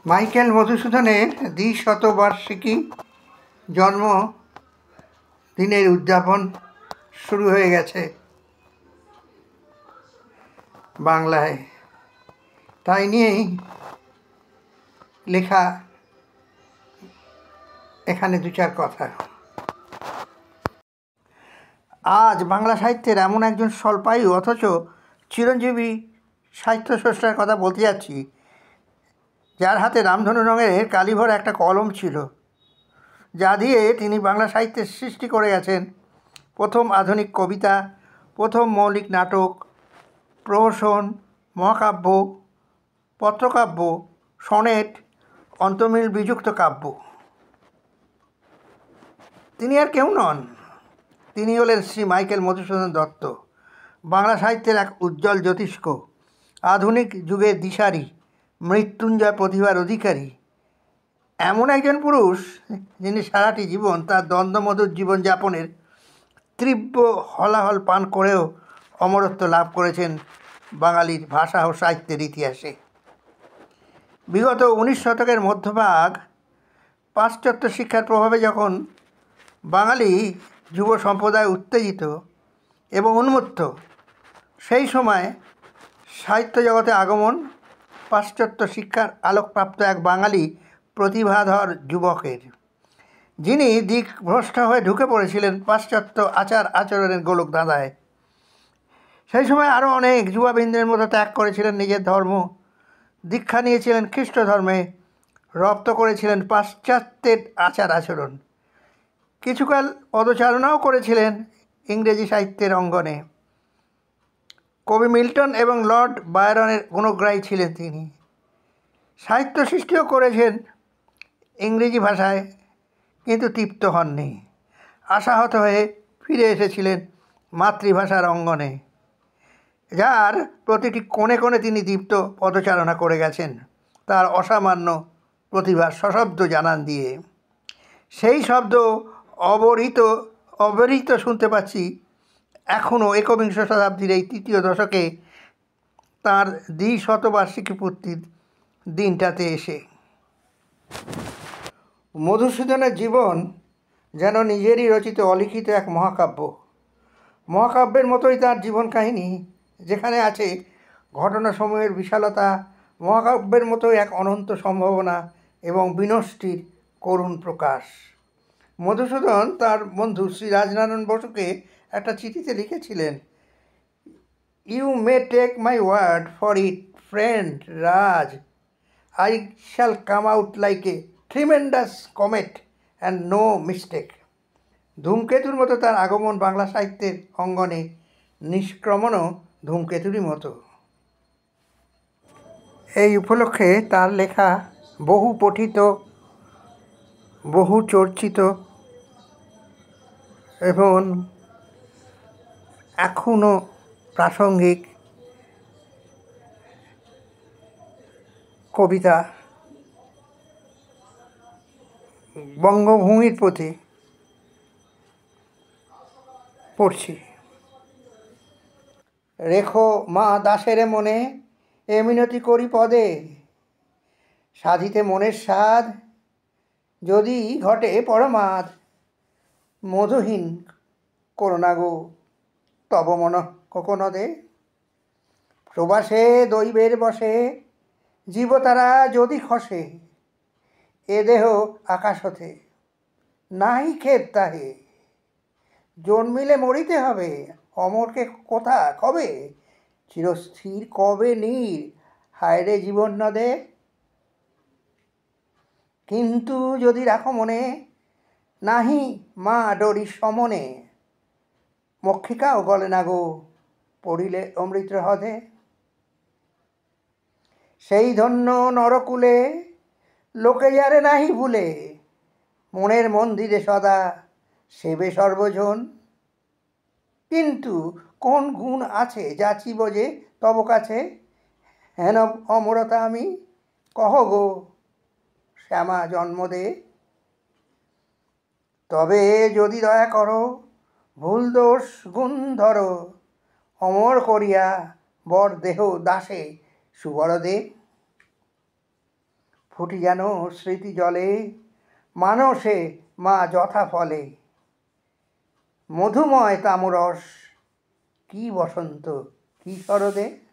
Michael মধুসূদনের দ্বিশতবার্ষিকী জন্মদিনের উদযাপন শুরু হয়ে গেছে বাংলায়। তাই নিয়েই লেখা এখানে দু চার কথা। আজ বাংলা সাহিত্যের এমন একজন স্বল্পায়ু অথচ চিরঞ্জীবী সাহিত্যস্রষ্টার কথা বলতে যাচ্ছি, যার হাতে রামধনু রঙের কালিভরা একটা কলম ছিল, যা দিয়ে তিনি বাংলা সাহিত্যের সৃষ্টি করে গেছেন প্রথম আধুনিক কবিতা, প্রথম মৌলিক নাটক, প্রহসন, মহাকাব্য, পত্রকাব্য, সনেট, অন্তর্মিল বিযুক্ত কাব্য। তিনি আর কেউ নন, তিনি হলেন শ্রী মাইকেল মধুসূদন দত্ত, বাংলা সাহিত্যের এক উজ্জ্বল জ্যোতিষ্ক, আধুনিক যুগের দিশারি, মৃত্যুঞ্জয় প্রতিভার অধিকারী, এমন একজন পুরুষ যিনি সারাটি জীবন তার দ্বন্দ্বমধুর জীবনযাপনের তীব্র হলাহল পান করেও অমরত্ব লাভ করেছেন বাঙালির ভাষা ও সাহিত্যের ইতিহাসে। বিগত 19 শতকের মধ্যভাগ পাশ্চাত্য শিক্ষার প্রভাবে যখন বাঙালি যুব সম্প্রদায় উত্তেজিত এবং উন্মত্ত, সেই সময় সাহিত্য জগতে আগমন পাশ্চাত্য শিক্ষার আলোকপ্রাপ্ত এক বাঙালি প্রতিভাধর যুবকের, যিনি দিকভ্রষ্ট হয়ে ঢুকে পড়েছিলেন পাশ্চাত্য আচার আচরণের গোলক ধাঁধায়। সেই সময় আরও অনেক যুবাবৃন্দের মতো ত্যাগ করেছিলেন নিজের ধর্ম, দীক্ষা নিয়েছিলেন খ্রিস্ট ধর্মে, রপ্ত করেছিলেন পাশ্চাত্যের আচার আচরণ, কিছুকাল পদচারণাও করেছিলেন ইংরেজি সাহিত্যের অঙ্গনে। কবি মিল্টন এবং লর্ড বায়রনের গুণগ্রাহী ছিলেন তিনি। সাহিত্য সৃষ্টিও করেছেন ইংরেজি ভাষায়, কিন্তু তৃপ্ত হননি। আশাহত হয়ে ফিরে এসেছিলেন মাতৃভাষার অঙ্গনে, যার প্রতিটি কোণে কোণে তিনি দীপ্ত পদচারণা করে গেছেন তার অসামান্য প্রতিভার সশব্দ জানান দিয়ে। সেই শব্দ অবরিত শুনতে পাচ্ছি এখনও একবিংশ শতাব্দীর এই তৃতীয় দশকে তাঁর দ্বিশতবার্ষিকী পূর্তির দিনটাতে এসে। মধুসূদনের জীবন যেন নিজেরই রচিত অলিখিত এক মহাকাব্য। মহাকাব্যের মতোই তার জীবন কাহিনী, যেখানে আছে ঘটনাসমূহের বিশালতা, মহাকাব্যের মতোই এক অনন্ত সম্ভাবনা এবং বিনষ্টির করুণ প্রকাশ। মধুসূদন তার বন্ধু শ্রী রাজনারায়ণ বসুকে একটা চিঠিতে লিখেছিলেন, "you may take my word for it, friend Raj, I shall come out like a tremendous comet and no mistake." ধূমকেতুর মতো তার আগমন বাংলা সাহিত্যের অঙ্গনে, নিষ্ক্রমণও ধূমকেতুরই মতো। এই উপলক্ষে তার লেখা বহু পঠিত, বহু চর্চিত এবং এখনও প্রাসঙ্গিক কবিতা বঙ্গভূমির প্রতি পড়ছি। রেখো মা দাসের মনে এ মিনতি করি পদে, সাধিতে মনের স্বাদ যদি ঘটে পরমাদ, মধুহীন করোনা গো তব মন কোকনদে, প্রবাসে দৈবের বসে জীবতারা যদি খসে, এ দেহ আকাশ হতে নাই খেদ তাহে, জন্মিলে মরিতে হবে অমরকে কোথা কবে, চিরস্থির কবে নীর হায়রে জীবন নদে, কিন্তু যদি রাখো মনে নাহি মা ডরি সমনে, মক্ষিকাও গলে না গো পড়িলে অমৃত হ্রদে, সেই ধন্য নরকুলে লোকে যারে নাহি ভুলে, মনের মন্দিরে সদা সেবে সর্বজন, কিন্তু কোন গুণ আছে যাচিব যে তব কাছে, হেন অমরতা আমি কহ গো শ্যামা জন্ম দে, তবে যদি দয়া করো ভুল দোষ গুণ ধরো, অমর করিয়া বর দেহ দাসে সুবরদে, ফুটি যেন স্মৃতি জলে, মানসে মা যথা ফলে। মধুময় তামরস, কি বসন্ত কি শরদে।